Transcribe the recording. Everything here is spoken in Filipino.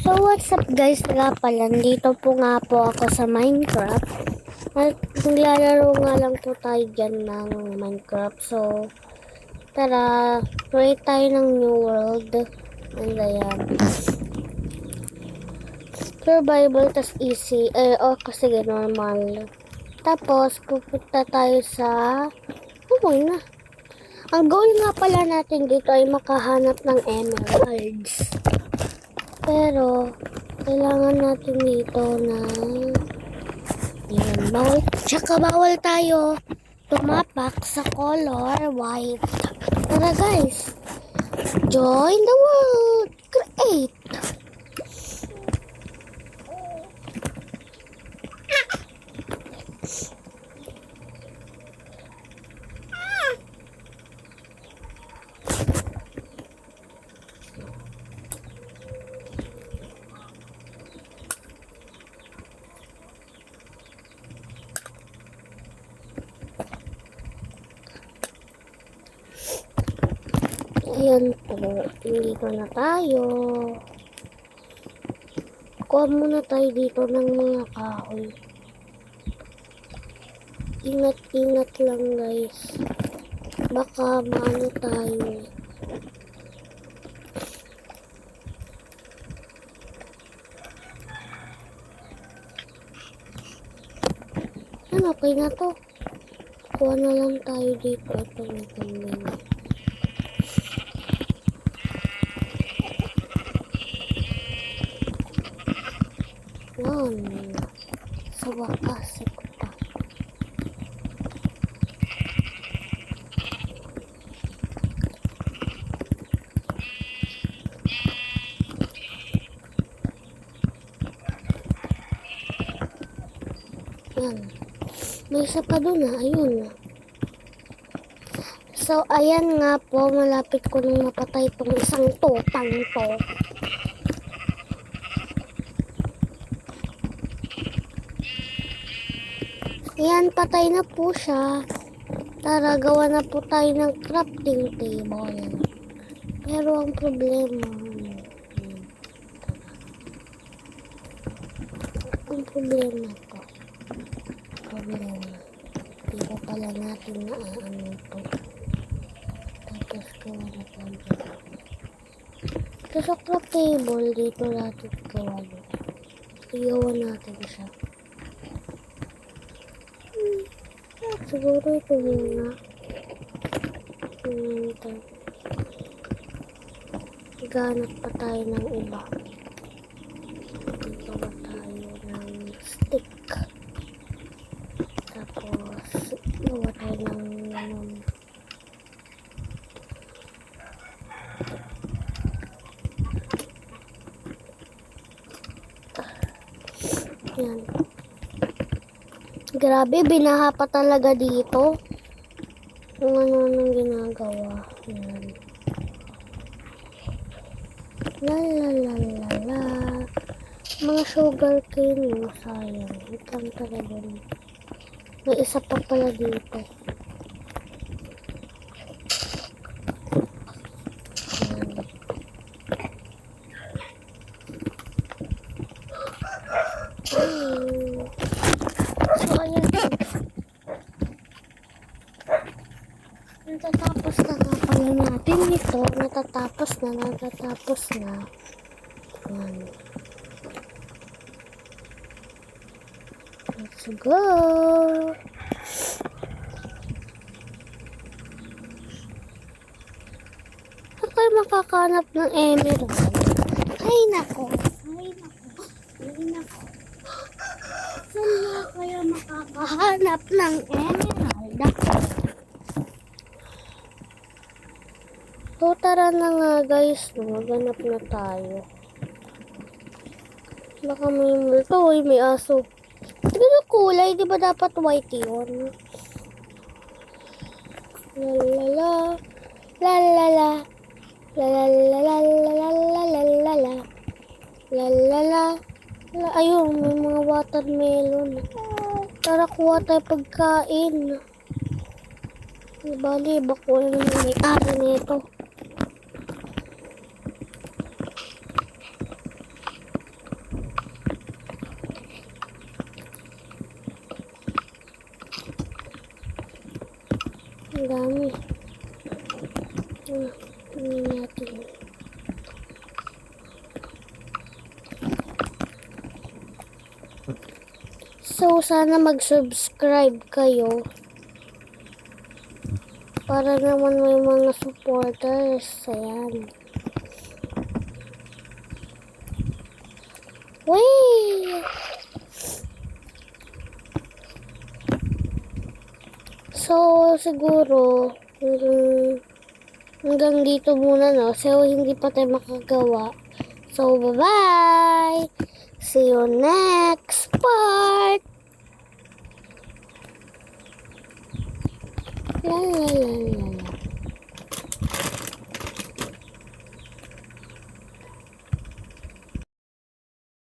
So what's up guys, nga pala, dito po nga po ako sa Minecraft. At naglalaro nga lang po tayo dyan ng Minecraft. So tara, create tayo ng new world. And ayan, survival, tas easy, kasi normal. Tapos pupunta tayo sa na. Ang goal nga pala natin dito ay makahanap ng emeralds. Pero kailangan natin dito ng bawal tayo tumapak sa color white. Tara guys, join the world, create. Ayan po, dito na tayo. Kuha muna tayo dito ng mga kahoy. Ingat-ingat lang guys. Baka maano tayo. Okay na to. Kuha na lang tayo dito. Ito na ganyan. Yan. Sa wakas, ito pa. Yan. May isa pa dun ayun. So, ayan nga po, malapit ko nang mapatay itong isang tutang to. Ayan, patay na po siya. Tara, gawa na po tayo ng crafting table. Pero ang problema, hindi ko pala natin naaano ito. Tapos gawa na tayo. Ito sa craft table, dito natin gawa na. Igawa natin siya. Siguro ito muna. Ganap pa tayo ng iba. Gawa tayo ng stick. Tapos gawa tayo ng yan. Grabe, binaha pa talaga dito. Kung ano nang ginagawa. Yan. Lalalala. Mga sugar cane, sayang. Itang talaga. May isa pa pala dito. So, ayan. Natatapos na nga pala natin ito. Natatapos na. Ayan. Let's go! Saan kayo makakanap ng emerald? Ay nako! Saan nga kayo makakahanap ng emerald? So, tara na nga guys, maghanap na tayo. Baka may multo, may aso. Tignan kulay, di ba dapat white yun? Lalala, lalala, lalala, lalala, ayun, may mga watermelon. Tara, kuha tayo pagkain. Bali, bako na may ari nito. Ang dami. Natin. So, sana mag-subscribe kayo. Para naman may mga supporters. Ayan. Wait! So, siguro, hanggang dito muna, no? So, hindi pa tayo makagawa. So, bye-bye! See you next part! La la la la.